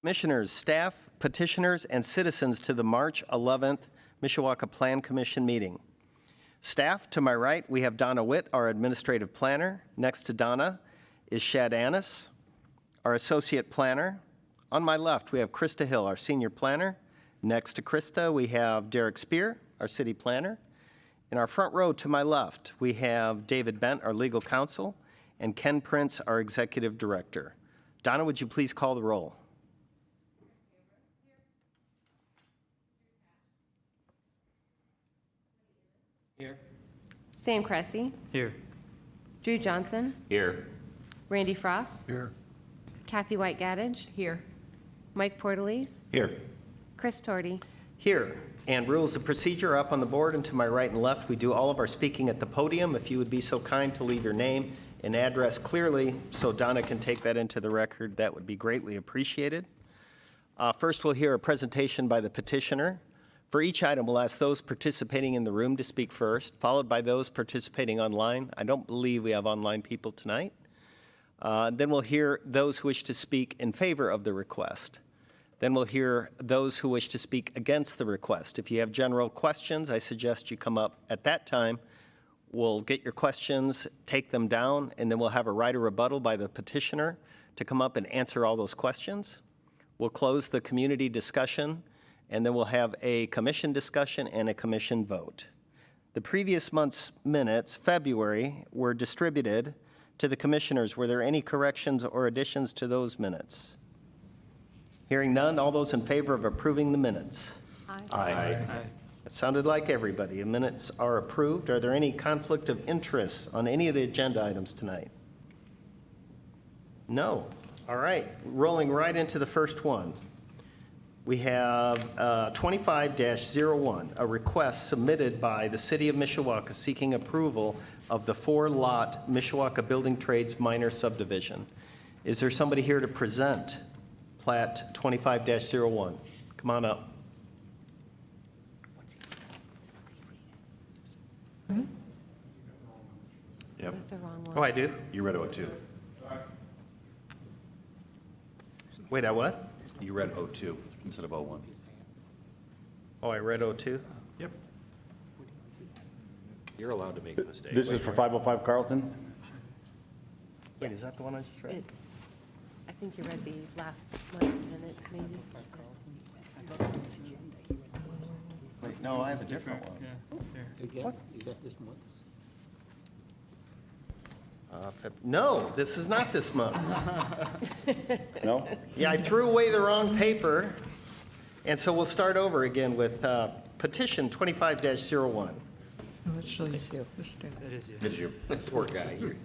Commissioners, staff, petitioners, and citizens to the March 11th Mishawaka Plan Commission meeting. Staff, to my right, we have Donna Witt, our administrative planner. Next to Donna is Shad Annis, our associate planner. On my left, we have Krista Hill, our senior planner. Next to Krista, we have Derek Spear, our city planner. In our front row to my left, we have David Bent, our legal counsel, and Ken Prince, our executive director. Donna, would you please call the roll? Here. Sam Cressy. Here. Drew Johnson. Here. Randy Frost. Here. Kathy White Gaddage. Here. Mike Portalese. Here. Chris Torty. Here. And rules of procedure are up on the board, and to my right and left, we do all of our speaking at the podium. If you would be so kind to leave your name and address clearly so Donna can take that into the record, that would be greatly appreciated. First, we'll hear a presentation by the petitioner. For each item, we'll ask those participating in the room to speak first, followed by those participating online. I don't believe we have online people tonight. Then we'll hear those who wish to speak in favor of the request. Then we'll hear those who wish to speak against the request. If you have general questions, I suggest you come up at that time. We'll get your questions, take them down, and then we'll have a right of rebuttal by the petitioner to come up and answer all those questions. We'll close the community discussion, and then we'll have a commission discussion and a commission vote. The previous month's minutes, February, were distributed to the commissioners. Were there any corrections or additions to those minutes? Hearing none, all those in favor of approving the minutes? Aye. It sounded like everybody. The minutes are approved. Are there any conflict of interest on any of the agenda items tonight? No. All right, rolling right into the first one. We have 25-01, a request submitted by the City of Mishawaka seeking approval of the 4-lot Mishawaka Building Trades minor subdivision. Is there somebody here to present Plat 25-01? Come on up. Yep. That's the wrong Oh, one. I do? You read 02. Wait, I what? You read 02 instead of 01. Oh, I read 02? Yep. You're allowed to make mistakes. This is for 505 Carlton? Wait, is that the one I just read? It's, I think you read the last month's minutes, maybe. Wait, no, I have a different one. What? No, this is not this month's. No? Yeah, I threw away the wrong paper, and so we'll start over again with petition 25-01. It is your poor guy here.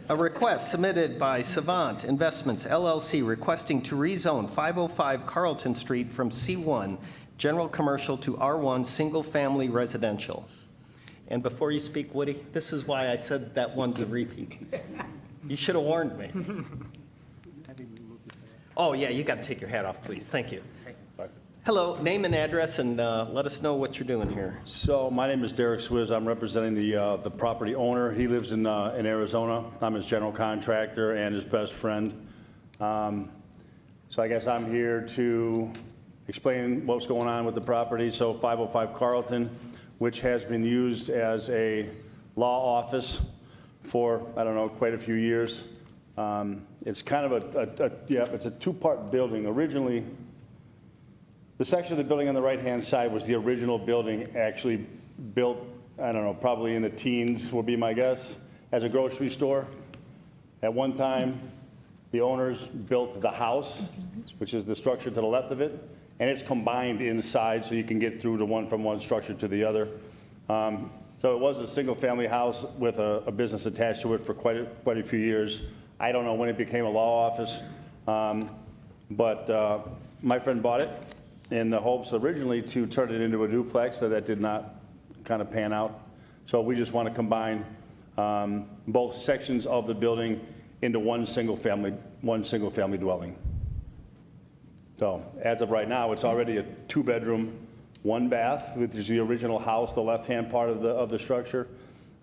A request submitted by Savant Investments LLC requesting to rezone 505 Carlton Street from C1 General Commercial to R1 Single Family Residential. And before you speak, Woody, this is why I said that one's a repeat. You should have warned me. Oh, yeah, you got to take your hat off, please. Thank you. Hello, name and address, and let us know what you're doing here. So my name is Derek Swizz. I'm representing the property owner. He lives in Arizona. I'm his general contractor and his best friend. So I guess I'm here to explain what's going on with the property. So 505 Carlton, which has been used as a law office for, I don't know, quite a few years. It's kind of it's a two-part building. Originally, the section of the building on the right-hand side was the original building, actually built, I don't know, probably in the teens would be my guess, as a grocery store. At one time, the owners built the house, which is the structure to the left of it, and it's combined inside so you can get through from one structure to the other. So it was a single-family house with a business attached to it for quite a few years. I don't know when it became a law office, but my friend bought it in the hopes originally to turn it into a duplex. That did not kind of pan out. So we just want to combine both sections of the building into one single family dwelling. So as of right now, it's already a 2-bedroom, 1 bath, which is the original house, the left-hand part of the structure.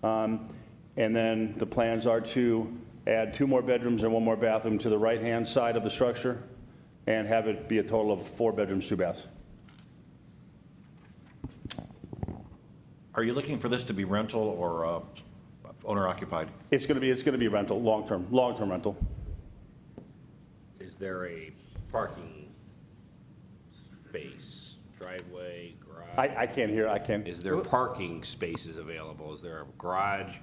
And then the plans are to add 2 more bedrooms and 1 more bathroom to the right-hand side of the structure. and have it be a total of 4 bedrooms, 2 baths. Are you looking for this to be rental or owner occupied? It's going to be rental, long-term rental. Is there a parking space, driveway, garage? I can't hear, I can't. Is there parking spaces available? Is there a garage?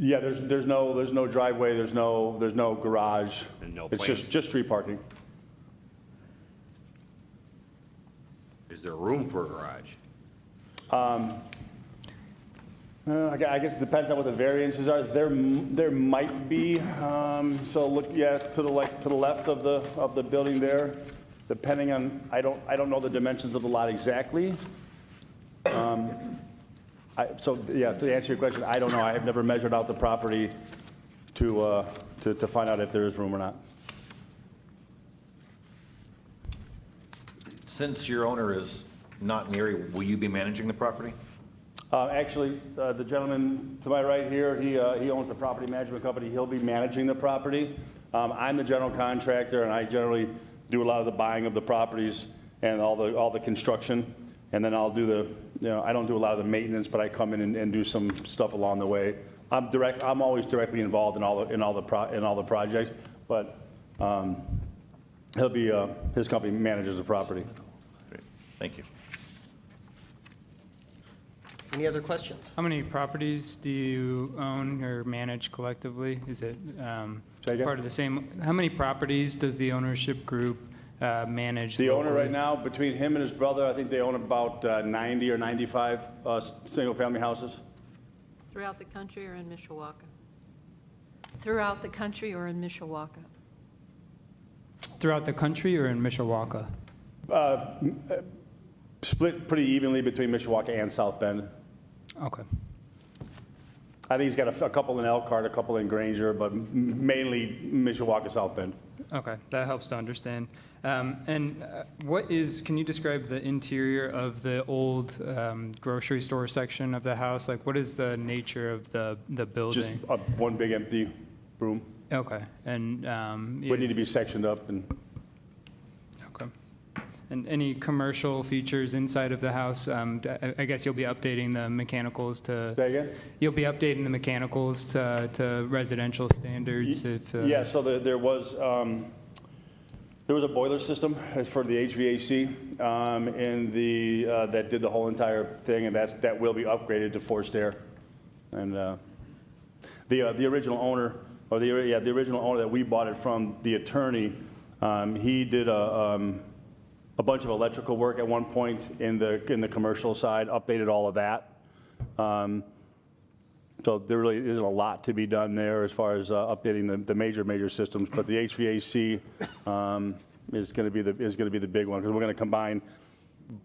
Yeah, there's no driveway, there's no garage. And no It's plans? just street parking. Is there room for a garage? I guess it depends on what the variances are. There might be, so look, yeah, to the left of the building there, depending on, I don't know the dimensions of the lot exactly. So, yeah, to answer your question, I don't know. I have never measured out the property to find out if there is room or not. Since your owner is not in the area, will you be managing the property? Actually, the gentleman to my right here, he owns the property management company. He'll be managing the property. I'm the general contractor, and I generally do a lot of the buying of the properties and all the construction. And then I'll do I don't do a lot of the maintenance, but I come in and do some stuff along the way. I'm always directly involved in all the projects, but he'll be, his company manages the property. Great. Thank you. Any other questions? How many properties do you own or manage collectively? Is it Say again? part of the same? How many properties does the ownership group manage? The owner locally? right now, between him and his brother, I think they own about 90 or 95 single-family houses. Throughout the country or in Mishawaka? Throughout the country or in Mishawaka? Throughout the country or in Mishawaka? Split pretty evenly between Mishawaka and South Bend. Okay. I think he's got a couple in Elkhart, a couple in Granger, but mainly Mishawaka, South Bend. Okay, that helps to understand. Can you describe the interior of the old grocery store section of the house? Like, what is the nature of the Just building? one big empty room. Okay, and Would need to be sectioned up and. okay. And any commercial features inside of the house? I guess you'll be updating the mechanicals to. Say again? You'll be updating the mechanicals to residential standards if. Yeah, so there was a boiler system for the HVAC that did the whole entire thing, and that will be upgraded to forced air. And the original owner, or the original owner that we bought it from, the attorney, he did a bunch of electrical work at one point in the commercial side, updated all of that. So there really isn't a lot to be done there as far as updating the major systems, but the HVAC is going to be the big one, because we're going to combine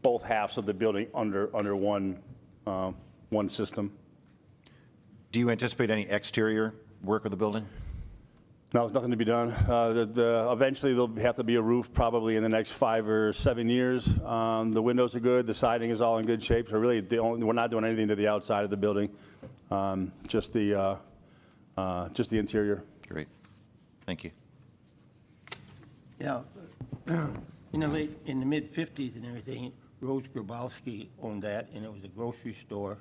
both halves of the building under one system. Do you anticipate any exterior work of the building? No, there's nothing to be done. Eventually, there'll have to be a roof probably in the next 5 or 7 years. The windows are good, the siding is all in good shape, so really, we're not doing anything to the outside of the building, just the interior. Great. Thank you. Yeah, in the mid-50s and everything, Rose Grabowski owned that, and it was a grocery store.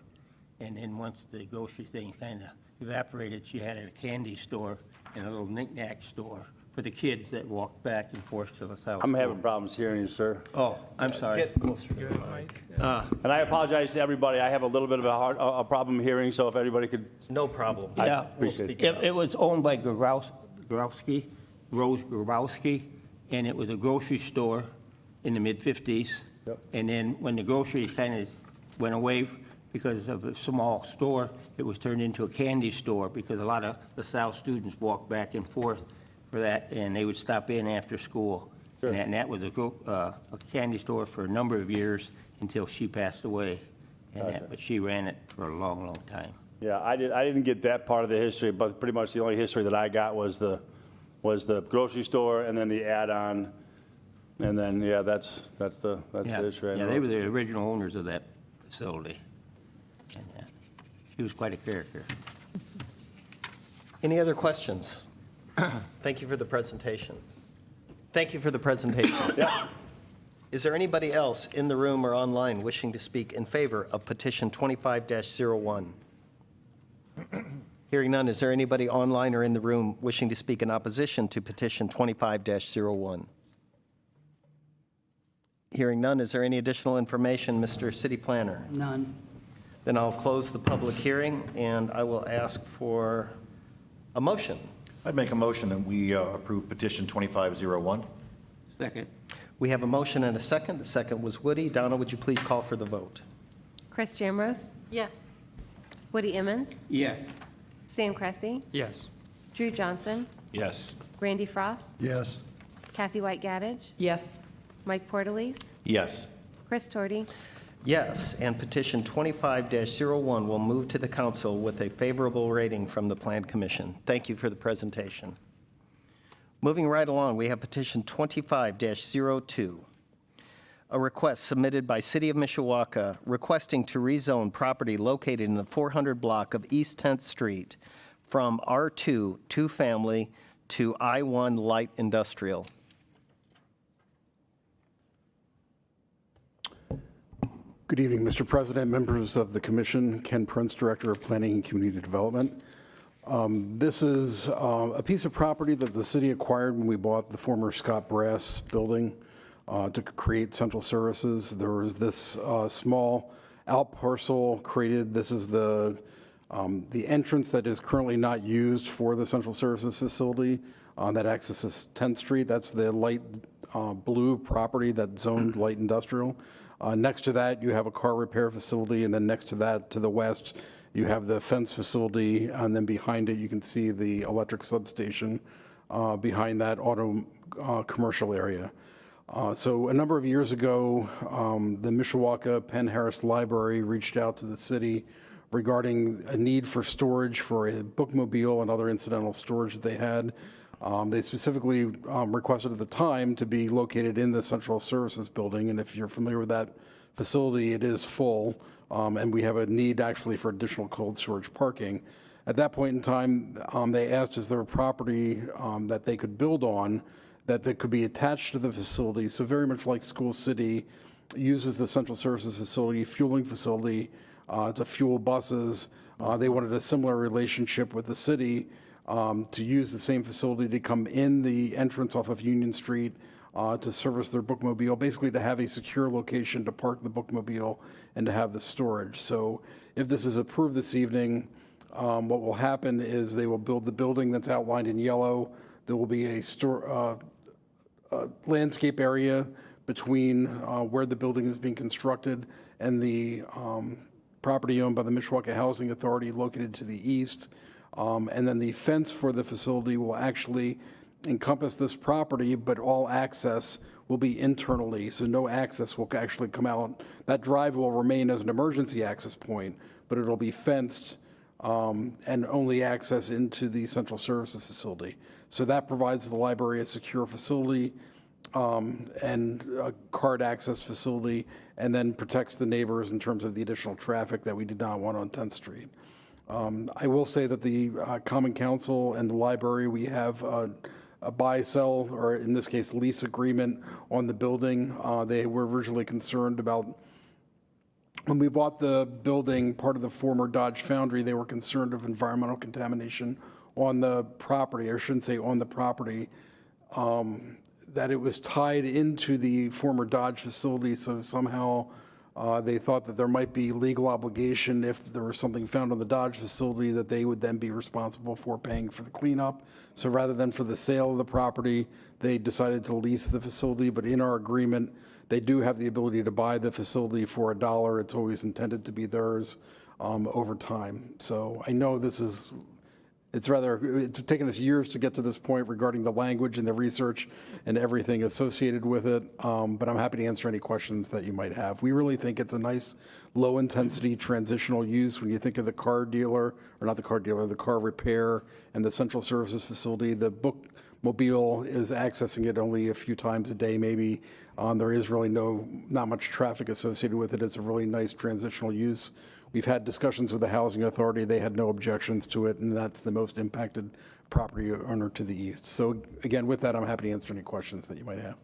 And then once the grocery thing kind of evaporated, she had a candy store and a little knick-knack store for the kids that walked back and forth to the south. I'm having problems hearing you, sir. Oh, I'm sorry. Get closer to the mic. And I apologize to everybody. I have a little bit of a problem hearing, so if everybody could. No problem. Yeah, We'll appreciate speak it up. it was owned by Grabowski, Rose Grabowski, and it was a grocery store in the mid-50s. Yep. And then when the grocery kind of went away because of a small store, it was turned into a candy store because a lot of the South students walked back and forth for that, and they would stop in after school. Sure. And that was a candy store for a number of years until she passed away. But she ran it for a long, long time. Yeah, I didn't get that part of the history, but pretty much the only history that I got was the grocery store and then the add-on, and then, yeah, that's the history. I Yeah, know. they were the original owners of that facility. And she was quite a character. Any other questions? Thank you for the presentation. Thank you for the presentation. Is there anybody else in the room or online wishing to speak in favor of petition 25-01? Hearing none, is there anybody online or in the room wishing to speak in opposition to petition 25-01? Hearing none, is there any additional information, Mr. City Planner? None. Then I'll close the public hearing, and I will ask for a motion. I'd make a motion that we approve petition 2501. Second. We have a motion and a second. The second was Woody. Donna, would you please call for the vote? Chris Jamrose, Yes. Woody Emmons, Yes. Sam Cressy, Yes. Drew Johnson, Yes. Randy Frost, Yes. Kathy White Gaddage, Yes. Mike Portalese, Yes. Chris Torty, Yes, and petition 25-01 will move to the council with a favorable rating from the Plan Commission. Thank you for the presentation. Moving right along, we have petition 25-02, a request submitted by City of Mishawaka requesting to rezone property located in the 400 block of East 10th Street from R2 two-family to I-1 light industrial. Good evening, Mr. President, members of the commission. Ken Prince, Director of Planning and Community Development. This is a piece of property that the city acquired when we bought the former Scott Brass building to create central services. There was this small out parcel created. This is the entrance that is currently not used for the central services facility that accesses 10th Street. That's the light blue property that's zoned light industrial. Next to that, you have a car repair facility, and then next to that, to the west, you have the fence facility, and then behind it, you can see the electric substation behind that auto commercial area. So a number of years ago, the Mishawaka Penn Harris Library reached out to the city regarding a need for storage for a bookmobile and other incidental storage that they had. They specifically requested at the time to be located in the Central Services Building, and if you're familiar with that facility, it is full, and we have a need actually for additional cold storage parking. At that point in time, they asked, is there a property that they could build on that could be attached to the facility? So very much like School City uses the Central Services Facility, fueling facility to fuel buses. They wanted a similar relationship with the city to use the same facility to come in the entrance off of Union Street to service their bookmobile, basically to have a secure location to park the bookmobile and to have the storage. So if this is approved this evening, what will happen is they will build the building that's outlined in yellow. There will be a landscape area between where the building is being constructed and the property owned by the Mishawaka Housing Authority located to the east. And then the fence for the facility will actually encompass this property, but all access will be internally, so no access will actually come out. That drive will remain as an emergency access point, but it'll be fenced and only access into the central services facility. So that provides the library a secure facility and a card access facility, and then protects the neighbors in terms of the additional traffic that we did not want on 10th Street. I will say that the Common Council and the library, we have a buy-sell, or in this case, lease agreement on the building. They were originally concerned about, when we bought the building, part of the former Dodge Foundry, they were concerned of environmental contamination on the property, or I shouldn't say on the property, that it was tied into the former Dodge facility, so somehow they thought that there might be legal obligation if there was something found on the Dodge facility that they would then be responsible for paying for the cleanup. So rather than for the sale of the property, they decided to lease the facility. But in our agreement, they do have the ability to buy the facility for $1. It's always intended to be theirs over time. So I know it's taken us years to get to this point regarding the language and the research and everything associated with it, but I'm happy to answer any questions that you might have. We really think it's a nice, low-intensity transitional use when you think of the car dealer, or not the car dealer, the car repair and the central services facility. The bookmobile is accessing it only a few times a day, maybe. There is really not much traffic associated with it. It's a really nice transitional use. We've had discussions with the Housing Authority. They had no objections to it, and that's the most impacted property owner to the east. So again, with that, I'm happy to answer any questions that you might have.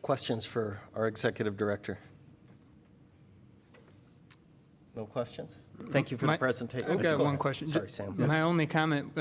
Questions for our executive director? No questions? Thank you for the My- presentation. I've got Go one ahead. question. Sorry, Sam. My only comment,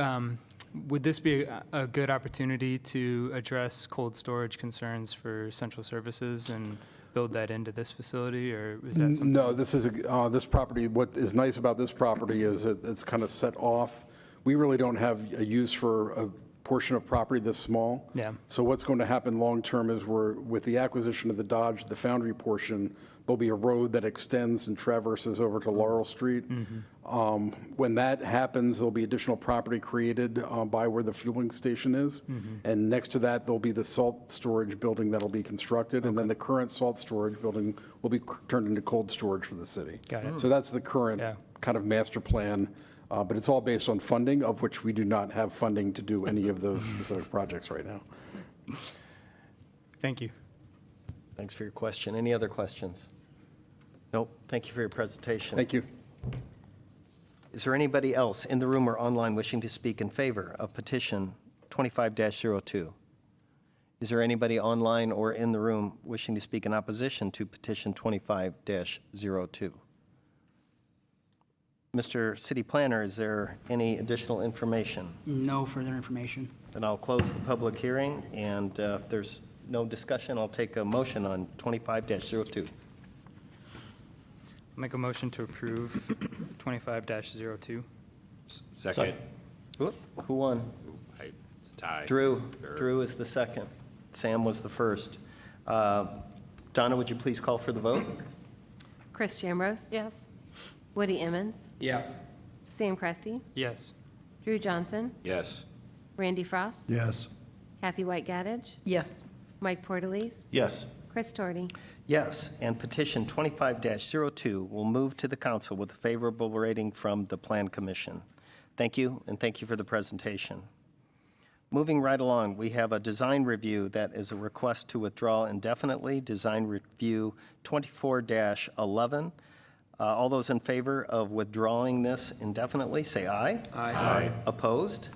would this be a good opportunity to address cold storage concerns for central services and build that into this facility, or is that something? No, this is, this property, what is nice about this property is it's kind of set off. We really don't have a use for a portion of property this small. Yeah. So what's going to happen long-term is with the acquisition of the Dodge, the Foundry portion, there'll be a road that extends and traverses over to Laurel Street. When that happens, there'll be additional property created by where the fueling station is. And next to that, there'll be the salt storage building that'll be constructed. And then the current salt storage building will be turned into cold storage for the city. Got it. So that's the current Yeah. kind of master plan. But it's all based on funding, of which we do not have funding to do any of those specific projects right now. Thank you. Thanks for your question. Any other questions? Nope. Thank you for your presentation. Thank you. Is there anybody else in the room or online wishing to speak in favor of petition 25-02? Is there anybody online or in the room wishing to speak in opposition to petition 25-02? Mr. City Planner, is there any additional information? No further information. Then I'll close the public hearing, and if there's no discussion, I'll take a motion on 25-02. Make a motion to approve 25-02. Second. Whoop, who won? It's a tie. Drew. Sure. Drew is the second. Sam was the first. Donna, would you please call for the vote? Chris Jamrose? Yes. Woody Emmons? Yes. Sam Cressy? Yes. Drew Johnson? Yes. Randy Frost? Yes. Kathy White Gaddage? Yes. Mike Portalese? Yes. Chris Torty? Yes, and petition 25-02 will move to the council with a favorable rating from the Plan Commission. Thank you, and thank you for the presentation. Moving right along, we have a design review that is a request to withdraw indefinitely, design review 24-11. All those in favor of withdrawing this indefinitely, say aye. Aye. Opposed?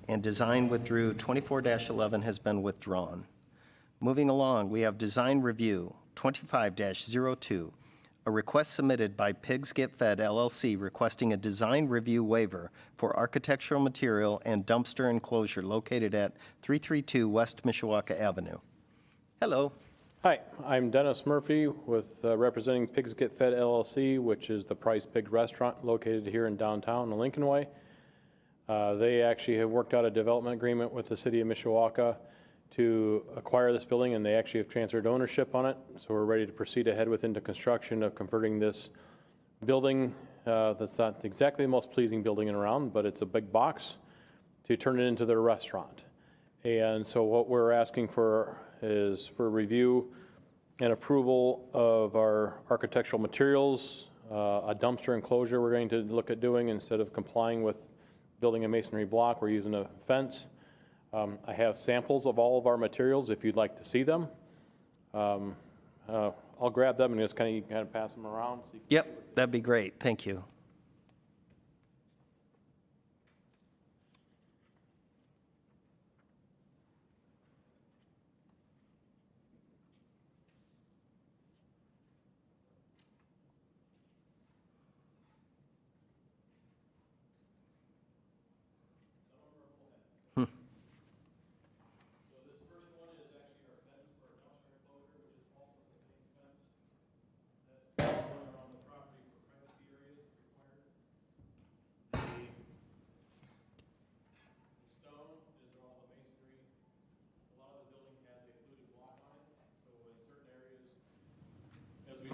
And design withdrew 24-11 has been withdrawn. Moving along, we have design review 25-02, a request submitted by Pigs Get Fed LLC requesting a design review waiver for architectural material and dumpster enclosure located at 332 West Mishawaka Avenue. Hello. Hi, I'm Dennis Murphy with representing Pigs Get Fed LLC, which is the Price Pig Restaurant located here in downtown on Lincoln Way. They actually have worked out a development agreement with the city of Mishawaka to acquire this building, and they actually have transferred ownership on it. So we're ready to proceed ahead with into construction of converting this building that's not exactly the most pleasing building around, but it's a big box, to turn it into their restaurant. And so what we're asking for is for review and approval of our architectural materials, a dumpster enclosure we're going to look at doing instead of complying with building a masonry block, we're using a fence. I have samples of all of our materials if you'd like to see them. I'll grab them and just you can kind of pass them around. So you can Yep, that'd be great. Thank you.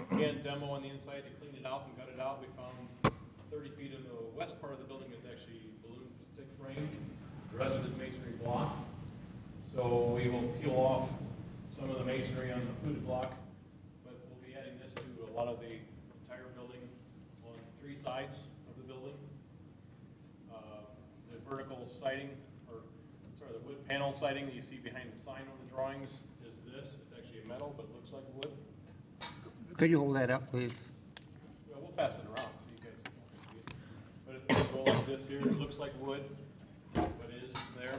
Began demo on the inside to clean it out and gut it out. We found 30 feet of the west part of the building is actually balloon stick frame. The rest of it is masonry block. So we will peel off some of the masonry on the fluted block, but we'll be adding this to a lot of the entire building on 3 sides of the building. The vertical siding, or sorry, the wood panel siding that you see behind the sign on the drawings is this. It's actually a metal, but it looks like wood. Could you hold that up, please? Well, we'll pass it around so you guys can see it. But it's going like this here. It looks like wood. there.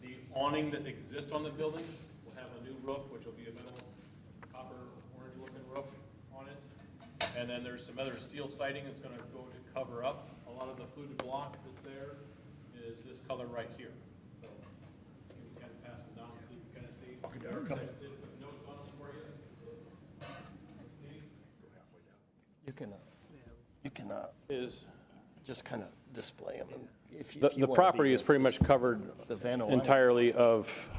The awning that exists on the building will have a new roof, which will be a metal, copper, orange-looking roof on it. And then there's some other steel siding that's gonna go to cover up. A lot of the fluted block that's there is this color right here. So you can kind of pass it down so you can kind of see. I did put notes on it for you. See? You can Is, just kind of display them if you the wanna be property is the- pretty much covered the Van Owen. entirely of,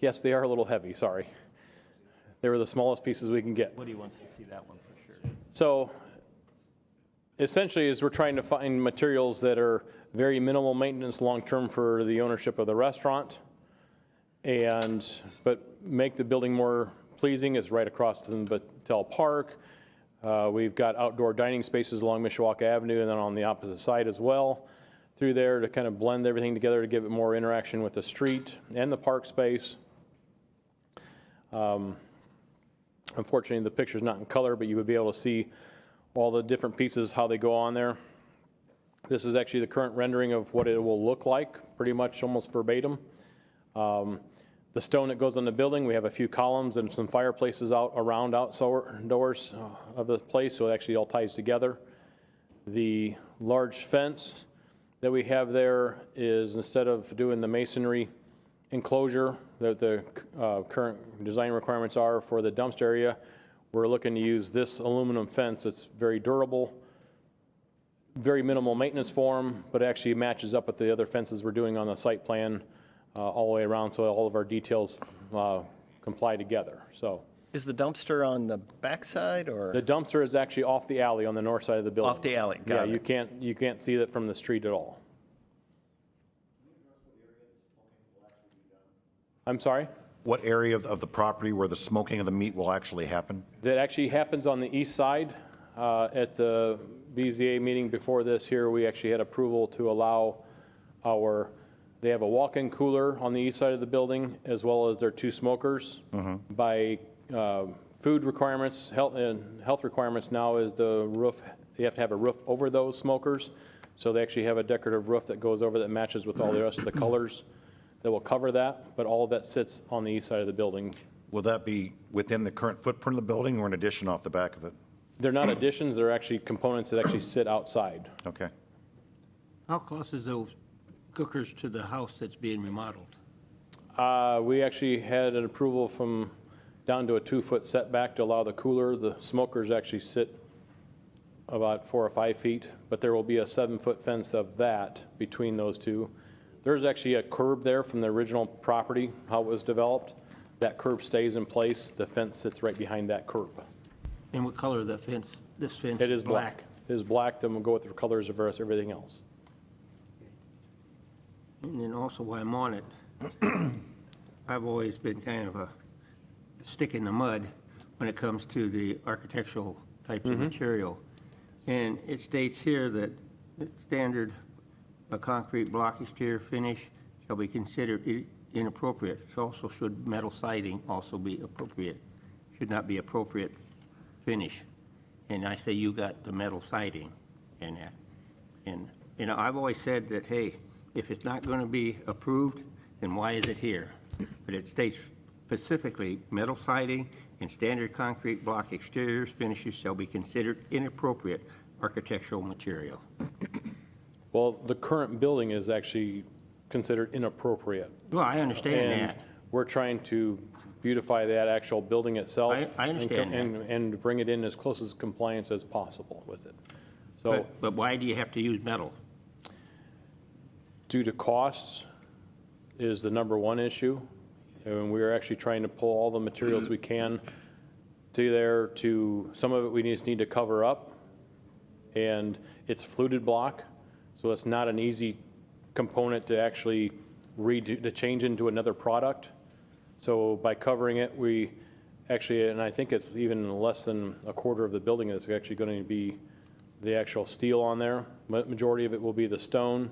yes, they are a little heavy, sorry. They were the smallest pieces we can get. Woody wants to see that one for sure. So essentially, is we're trying to find materials that are very minimal maintenance long-term for the ownership of the restaurant, but make the building more pleasing. It's right across from Battelle Park. We've got outdoor dining spaces along Mishawaka Avenue and then on the opposite side as well through there to kind of blend everything together to give it more interaction with the street and the park space. Unfortunately, the picture's not in color, but you would be able to see all the different pieces, how they go on there. This is actually the current rendering of what it will look like, pretty much almost verbatim. The stone that goes on the building, we have a few columns and some fireplaces around outdoors of the place, so it actually all ties together. The large fence that we have there is, instead of doing the masonry enclosure that the current design requirements are for the dumpster area, we're looking to use this aluminum fence. It's very durable, very minimal maintenance for them, but actually matches up with the other fences we're doing on the site plan all the way around, so all of our details comply together. So Is the dumpster on the backside or? the dumpster is actually off the alley on the north side of the building. Off the alley, got Yeah, it. you can't see that from the street at all. I'm sorry? What area of the property where the smoking of the meat will actually happen? That actually happens on the east side. At the BZA meeting before this here, we actually had approval to allow they have a walk-in cooler on the east side of the building, as well as their 2 smokers. By food requirements, health requirements now is the roof, you have to have a roof over those smokers. So they actually have a decorative roof that goes over that matches with all the rest of the colors that will cover that, but all of that sits on the east side of the building. Will that be within the current footprint of the building or an addition off the back of it? They're not additions, they're actually components that actually sit outside. Okay. How close is those cookers to the house that's being remodeled? We actually had an approval from down to a 2-foot setback to allow the cooler. The smokers actually sit about 4 or 5 feet, but there will be a 7-foot fence of that between those two. There's actually a curb there from the original property, how it was developed. That curb stays in place. The fence sits right behind that curb. And what color of the fence, this fence? It is black. It is black, then we'll go with the colors of everything else. And then also while I'm on it, I've always been kind of a stick in the mud when it comes to the architectural types of material. And it states here that the standard concrete block exterior finish shall be considered inappropriate. So also should metal siding also be appropriate, should not be appropriate finish. And I say you got the metal siding in that. And, you know, I've always said that, hey, if it's not going to be approved, then why is it here? But it states specifically, metal siding and standard concrete block exterior finishes shall be considered inappropriate architectural material. Well, the current building is actually considered inappropriate. Well, I understand And that. we're trying to beautify that actual building itself. I understand that. And bring it in as close as compliance as possible with it. So But why do you have to use metal? due to costs is the number one issue. And we're actually trying to pull all the materials we can to there to, some of it we just need to cover up. And it's fluted block, so it's not an easy component to actually redo, to change into another product. So by covering it, we actually, and I think it's even less than a quarter of the building that's actually going to be the actual steel on there. Majority of it will be the stone.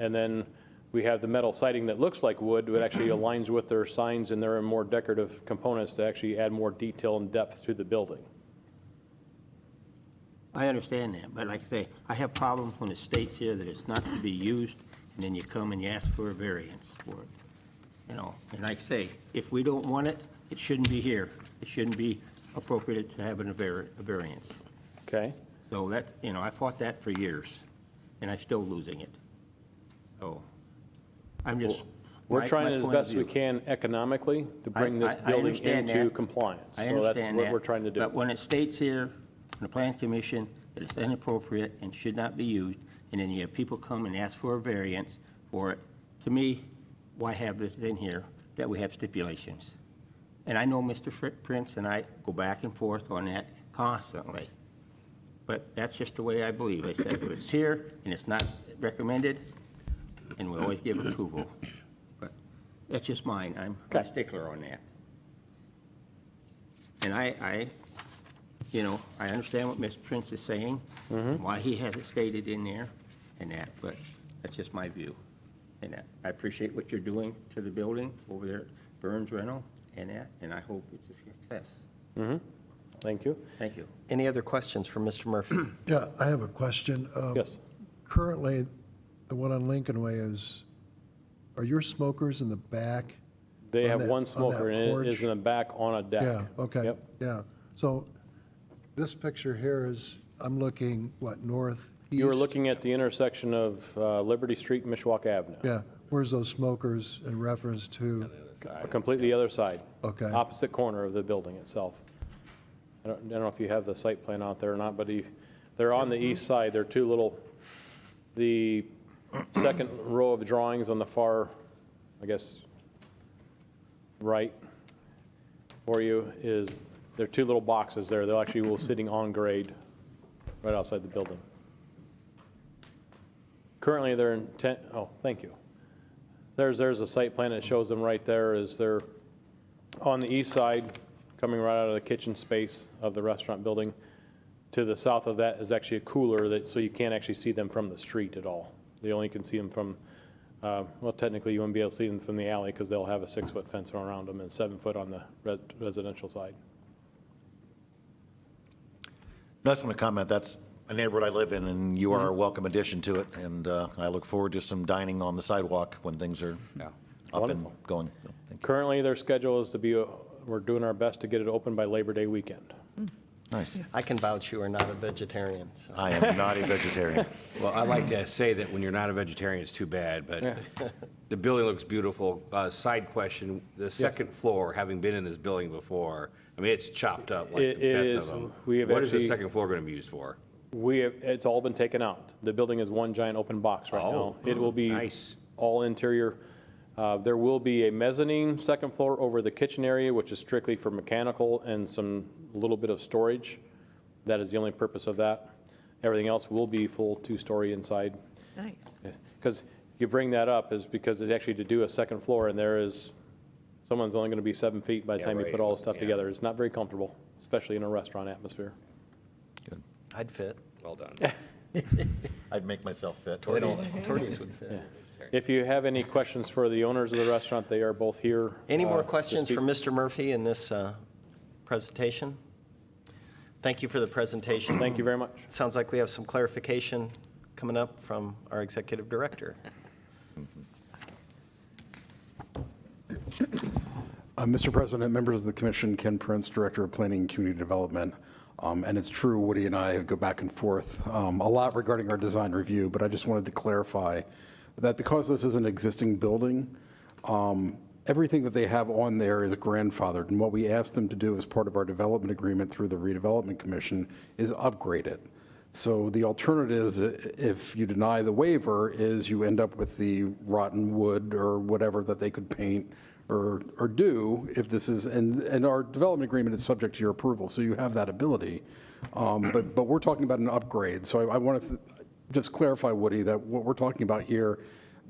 And then we have the metal siding that looks like wood, but actually aligns with their signs, and there are more decorative components to actually add more detail and depth to the building. I understand that, but like I say, I have problems when it states here that it's not to be used and then you come and you ask for a variance for it. You know, and like I say, if we don't want it, it shouldn't be here. It shouldn't be appropriate to have a variance. Okay? So that, you know, I fought that for years, and I'm still losing it. So, I'm just. We're my trying as point of best we view. can economically to bring this I building understand into that. compliance. I So that's understand what that, we're trying to do. But when it states here, in the Plan Commission, that it's inappropriate and should not be used, and then you have people come and ask for a variance for it, to me, why have this in here, that we have stipulations? And I know Mr. Prince and I go back and forth on that constantly, but that's just the way I believe. I said, if it's here and it's not recommended, and we always give approval. But that's just mine. I'm a Okay. stickler on that. And I, you know, I understand what Mr. Prince is saying, why he has it stated in there and that, but that's just my view. And that, I appreciate what you're doing to the building over there at Burns Rental and that, and I hope it's a success. Thank you. Thank you. Any other questions for Mr. Murphy? Yeah, I have a question. Yes. Currently, the one on Lincoln Way are your smokers in the back? They on have that- one on that smoker, and it porch? is in the back on a deck. Yeah, okay, Yep. yeah. So this picture here is, I'm looking, what, north, east? You were looking at the intersection of Liberty Street and Mishawaka Avenue. Yeah, where's those smokers in reference to? Completely the other side. Okay. Opposite corner of the building itself. I don't know if you have the site plan out there or not, but they're on the east side. They're two little, the second row of drawings on the far, I guess, right for you is, there are two little boxes there. They'll actually will sitting on grade right outside the building. Currently, they're oh, thank you. There's a site plan that shows them right there as they're on the east side, coming right out of the kitchen space of the restaurant building. To the south of that is actually a cooler that, so you can't actually see them from the street at all. You only can see them from, well, technically you wouldn't be able to see them from the alley because they'll have a 6-foot fence around them and 7-foot on the residential side. I just want to comment, that's a neighborhood I live in, and you are a welcome addition to it, and I look forward to some dining on the sidewalk when things are Yeah. up and Wonderful. going. So, thank you. Currently, their schedule is to be, we're doing our best to get it open by Labor Day weekend. Nice. I can vouch you are not a vegetarian, so. I am not a vegetarian. Well, I like to say that when you're not a vegetarian, it's too bad, but the building looks beautiful. Side question, the second floor, having been in this building before, I mean, it's chopped up like It the best is. of them. We have What is the actually- second floor going to be used for? It's all been taken out. The building is one giant open box right now. It will be nice. all interior. There will be a mezzanine second floor over the kitchen area, which is strictly for mechanical and some little bit of storage. That is the only purpose of that. Everything else will be full 2-story inside. Nice. Because you bring that up is because it's actually to do a second floor, and someone's only going to be 7 feet by the Yeah, time you right. put all the stuff Yeah. together. It's not very comfortable, especially in a restaurant atmosphere. I'd fit. Well done. I'd make myself fit. Torties would fit. If you have any questions for the owners of the restaurant, they are both here. Any more to questions speak. for Mr. Murphy in this presentation? Thank you for the presentation. Thank you very much. Sounds like we have some clarification coming up from our executive director. Mr. President, members of the commission, Ken Prince, Director of Planning and Community Development. And it's true, Woody and I go back and forth a lot regarding our design review, but I just wanted to clarify that because this is an existing building, everything that they have on there is grandfathered. And what we asked them to do as part of our development agreement through the Redevelopment Commission is upgrade it. So the alternatives, if you deny the waiver, is you end up with the rotten wood or whatever that they could paint or do if this is, and our development agreement is subject to your approval, so you have that ability. But we're talking about an upgrade. So I want to just clarify, Woody, that what we're talking about here,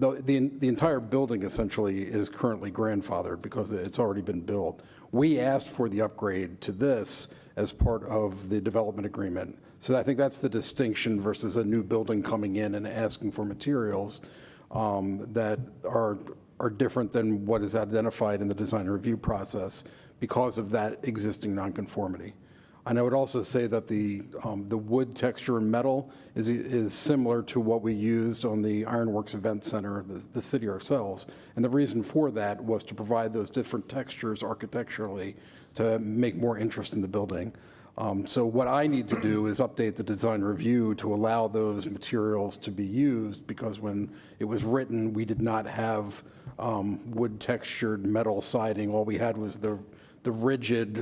the entire building essentially is currently grandfathered because it's already been built. We asked for the upgrade to this as part of the development agreement. So I think that's the distinction versus a new building coming in and asking for materials that are different than what is identified in the design review process because of that existing nonconformity. And I would also say that the wood texture and metal is similar to what we used on the Ironworks Event Center, the city ourselves. And the reason for that was to provide those different textures architecturally to make more interest in the building. So what I need to do is update the design review to allow those materials to be used, because when it was written, we did not have wood textured metal siding. All we had was the rigid,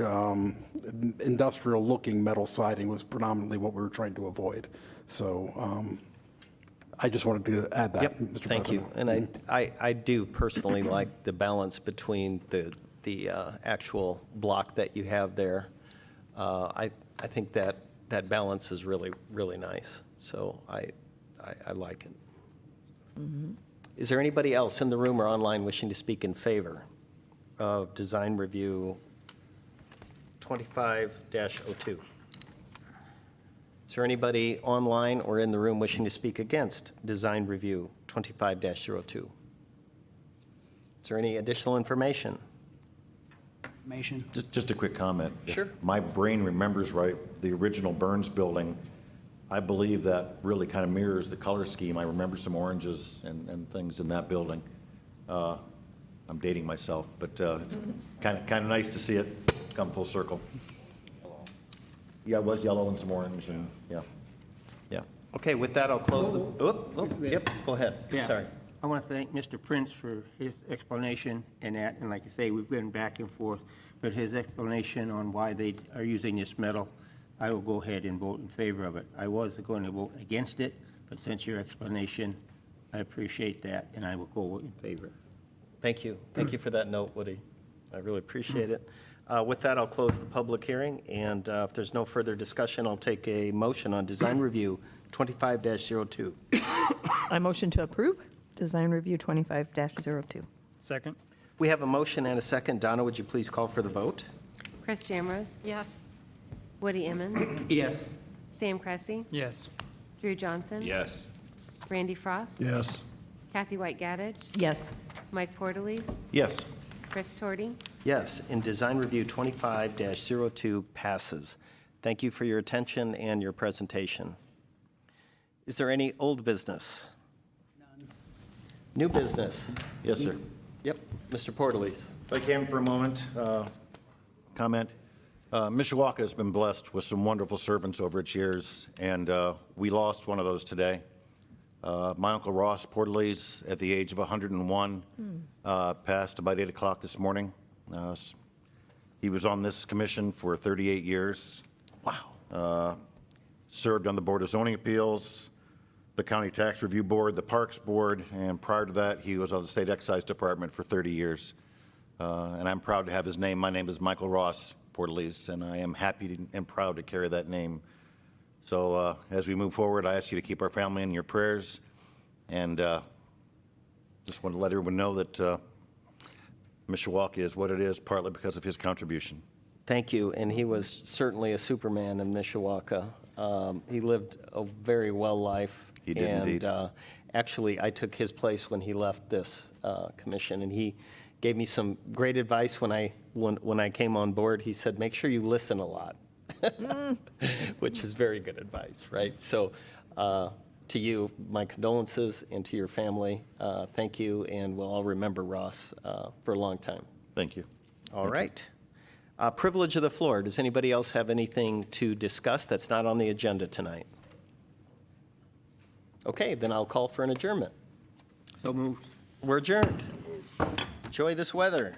industrial-looking metal siding was predominantly what we were trying to avoid. So I just wanted to add that, Yep, Mr. thank you. President. And I do personally like the balance between the actual block that you have there. I think that balance is really, really nice. So I like it. Is there anybody else in the room or online wishing to speak in favor of design review 25-02? Is there anybody online or in the room wishing to speak against design review 25-02? Is there any additional information? Just a quick comment. Sure. If my brain remembers right, the original Burns building, I believe that really kind of mirrors the color scheme. I remember some oranges and things in that building. I'm dating myself, but it's kind of nice to see it come full circle. Yeah, it was yellow and some orange, and yeah. Okay, with that, I'll close the, yep, go ahead. Yeah. Sorry. I want to thank Mr. Prince for his explanation and that, and like I say, we've been back and forth, but his explanation on why they are using this metal, I will go ahead and vote in favor of it. I was going to vote against it, but since your explanation, I appreciate that, and I will go in favor. Thank you. Thank you for that note, Woody. I really appreciate it. With that, I'll close the public hearing, and if there's no further discussion, I'll take a motion on design review 25-02. I motion to approve Design Review 25-02. Second? We have a motion and a second. Donna, would you please call for the vote? Chris Jamrose? Yes. Woody Emmons? Yes. Sam Cressy? Yes. Drew Johnson? Yes. Randy Frost? Yes. Kathy White Gaddich? Yes. Mike Porterlies? Yes. Chris Torty? Yes, and design review 25-02 passes. Thank you for your attention and your presentation. Is there any old business? None. New business? Yes, sir. Yep, Mr. Porterlies. If I can for a moment, comment. Mishawaka has been blessed with some wonderful servants over its years, and we lost one of those today. My Uncle Ross Porterlies, at the age of 101, passed about 8 o'clock this morning. He was on this commission for 38 years. Wow. Served on the Board of Zoning Appeals, the County Tax Review Board, the Parks Board, and prior to that, he was on the State Excise Department for 30 years. And I'm proud to have his name. My name is Michael Ross Porterlies, and I am happy and proud to carry that name. So as we move forward, I ask you to keep our family in your prayers, and just want to let everyone know that Mishawaka is what it is, partly because of his contribution. Thank you, and he was certainly a superman in Mishawaka. He lived a very well life. He did indeed. And actually, I took his place when he left this commission, and he gave me some great advice when I came on board. He said, make sure you listen a lot, which is very good advice, right? So to you, my condolences, and to your family, thank you, and we'll all remember Ross for a long time. Thank you. All right. Privilege of the floor. Does anybody else have anything to discuss that's not on the agenda tonight? Okay, then I'll call for an adjournment. So moved. We're adjourned. Enjoy this weather.